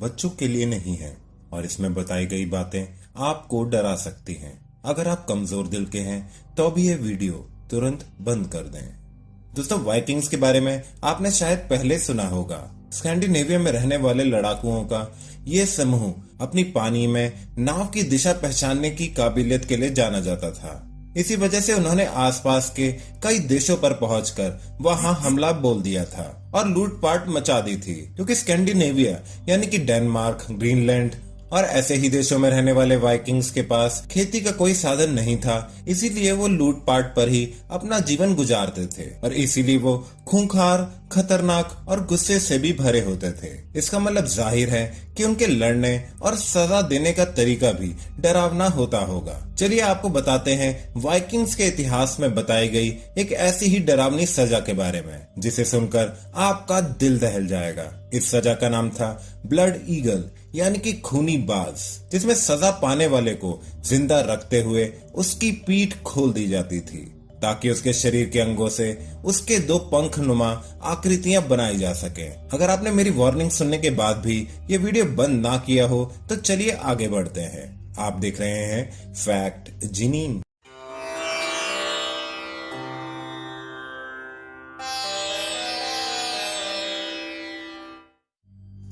बच्चों के लिए नहीं है और इसमें बताई गई बातें आपको डरा सकती हैं। अगर आप कमजोर दिल के हैं तो भी ये वीडियो तुरंत बंद कर दें। दोस्तों, वाइकिंग्स के बारे में आपने शायद पहले सुना होगा। स्कैंडिनेविया में रहने वाले लड़ाकुओं का ये समूह अपनी पानी में नाव की दिशा पहचानने की काबिलियत के लिए जाना जाता था। इसी वजह से उन्होंने आसपास के कई देशों पर पहुंचकर वहां हमला बोल दिया था और लूटपाट मचा दी थी, क्योंकि स्कैंडिनेविया यानी कि डेनमार्क, ग्रीनलैंड और ऐसे ही देशों में रहने वाले वाइकिंग्स के पास खेती का कोई साधन नहीं था। इसीलिए वो लूटपाट पर ही अपना जीवन गुजारते थे और इसीलिए वो खूंखार, खतरनाक और गुस्से से भी भरे होते थे। इसका मतलब जाहिर है कि उनके लड़ने और सजा देने का तरीका भी डरावना होता होगा। चलिए आपको बताते हैं वाइकिंग्स के इतिहास में बताई गई एक ऐसी ही डरावनी सजा के बारे में, जिसे सुनकर आपका दिल दहल जाएगा। इस सजा का नाम था ब्लड ईगल यानी कि खूनी बाज, जिसमें सजा पाने वाले को जिंदा रखते हुए उसकी पीठ खोल दी जाती थी ताकि उसके शरीर के अंगों से उसके दो पंख नुमा आकृतियां बनाई जा सके। अगर आपने मेरी वार्निंग सुनने के बाद भी ये वीडियो बंद ना किया हो तो चलिए आगे बढ़ते हैं। आप देख रहे हैं फैक्ट जिनीन।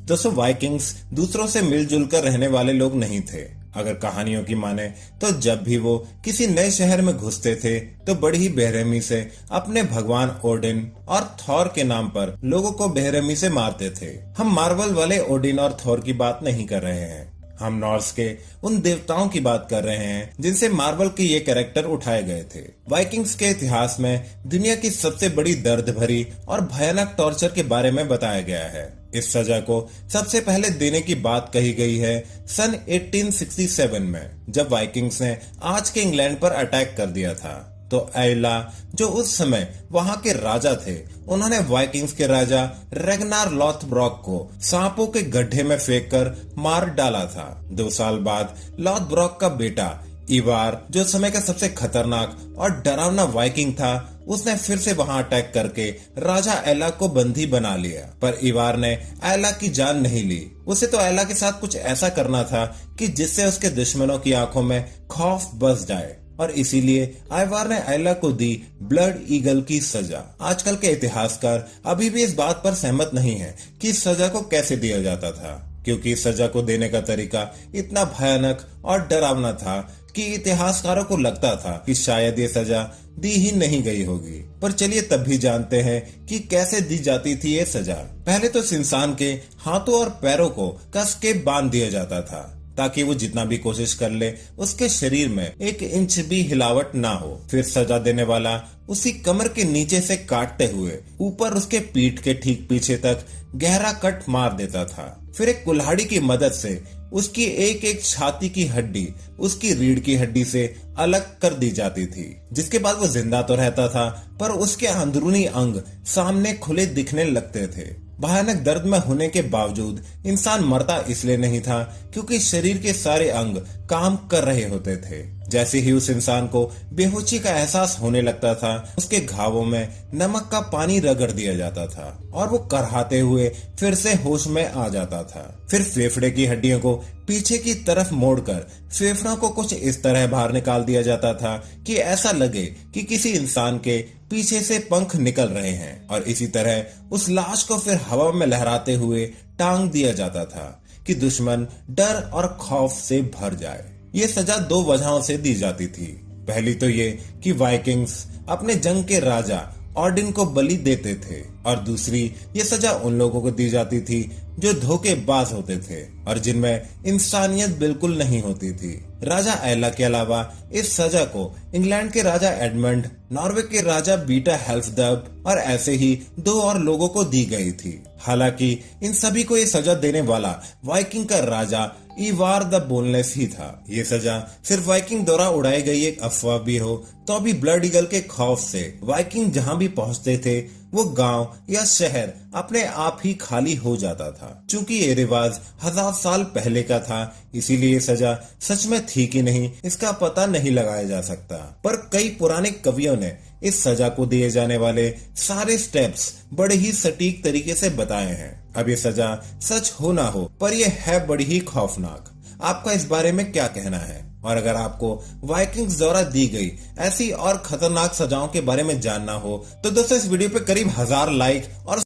दोस्तों, वाइकिंग्स दूसरों से मिलजुल कर रहने वाले लोग नहीं थे। अगर कहानियों की माने तो जब भी वो किसी नए शहर में घुसते थे तो बड़ी ही बेरहमी से अपने भगवान ओडिन और थॉर के नाम पर लोगों को बेरहमी से मारते थे। हम मार्वल वाले ओडिन और थॉर की बात नहीं कर रहे हैं, हम नॉर्स के उन देवताओं की बात कर रहे हैं जिनसे मार्वल के ये कैरेक्टर उठाए गए थे। वाइकिंग्स के इतिहास में दुनिया की सबसे बड़ी दर्द भरी और भयानक टॉर्चर के बारे में बताया गया है। इस सजा को सबसे पहले देने की बात कही गई है सन 1867 में, जब वाइकिंग्स ने आज के इंग्लैंड पर अटैक कर दिया था। तो एला, जो उस समय वहां के राजा थे, उन्होंने वाइकिंग्स के राजा रेगनार लॉथब्रॉक को सांपों के गड्ढे में फेंककर मार डाला था। 2 साल बाद लॉथब्रॉक का बेटा इवार, जो समय का सबसे खतरनाक और डरावना वाइकिंग था, उसने फिर से वहां अटैक करके राजा एला को बंदी बना लिया। पर इवार ने एला की जान नहीं ली। उसे तो एला के साथ कुछ ऐसा करना था कि जिससे उसके दुश्मनों की आंखों में खौफ बस जाए, और इसीलिए इवार ने एला को दी ब्लड ईगल की सजा। आजकल के इतिहासकार अभी भी इस बात पर सहमत नहीं है कि इस सजा को कैसे दिया जाता था, क्योंकि इस सजा को देने का तरीका इतना भयानक और डरावना था कि इतिहासकारों को लगता था कि शायद ये सजा दी ही नहीं गई होगी। पर चलिए तब भी जानते हैं कि कैसे दी जाती थी ये सजा। पहले तो इस इंसान के हाथों और पैरों को कस के बांध दिया जाता था ताकि वो जितना भी कोशिश कर ले उसके शरीर में 1 इंच भी हिलावट ना हो। फिर सजा देने वाला उसी कमर के नीचे से काटते हुए ऊपर उसके पीठ के ठीक पीछे तक गहरा कट मार देता था। फिर एक कुल्हाड़ी की मदद से उसकी एक एक छाती की हड्डी उसकी रीढ़ की हड्डी से अलग कर दी जाती थी, जिसके बाद वो जिंदा तो रहता था पर उसके अंदरूनी अंग सामने खुले दिखने लगते थे। भयानक दर्द में होने के बावजूद इंसान मरता इसलिए नहीं था क्योंकि शरीर के सारे अंग काम कर रहे होते थे। जैसे ही उस इंसान को बेहोशी का एहसास होने लगता था, उसके घावों में नमक का पानी रगड़ दिया जाता था और वो करहाते हुए फिर से होश में आ जाता था। फिर फेफड़े की हड्डियों को पीछे की तरफ मोड़कर फेफड़ों को कुछ इस तरह बाहर निकाल दिया जाता था कि ऐसा लगे कि किसी इंसान के पीछे से पंख निकल रहे हैं, और इसी तरह उस लाश को फिर हवा में लहराते हुए टांग दिया जाता था कि दुश्मन डर और खौफ से भर जाए। ये सजा 2 वजहों से दी जाती थी। पहली तो ये कि वाइकिंग्स अपने जंग के राजा ऑडिन को बलि देते थे, और दूसरी ये सजा उन लोगों को दी जाती थी जो धोखेबाज होते थे और जिनमें इंसानियत बिल्कुल नहीं होती थी। राजा एला के अलावा इस सजा को इंग्लैंड के राजा एडमंड, नॉर्वे के राजा बीटा हेल्फदब और ऐसे ही 2 और लोगों को दी गई थी। हालांकि इन सभी को ये सजा देने वाला वाइकिंग का राजा इवार द बोनलेस ही था। ये सजा सिर्फ वाइकिंग द्वारा उड़ाई गई एक अफवाह भी हो तो भी ब्लड ईगल के खौफ से वाइकिंग जहां भी पहुंचते थे वो गांव या शहर अपने आप ही खाली हो जाता था। चूंकि ये रिवाज 1000 साल पहले का था, इसीलिए ये सजा सच में थी कि नहीं इसका पता नहीं लगाया जा सकता। पर कई पुराने कवियों ने इस सजा को दिए जाने वाले सारे स्टेप्स बड़े ही सटीक तरीके से बताए हैं। अब ये सजा सच हो ना हो, पर यह है बड़ी ही खौफनाक। आपका इस बारे में क्या कहना है? और अगर आपको वाइकिंग्स द्वारा दी गई ऐसी और खतरनाक सजाओं के बारे में जानना हो तो दोस्तों इस वीडियो पे करीब 1000 लाइक और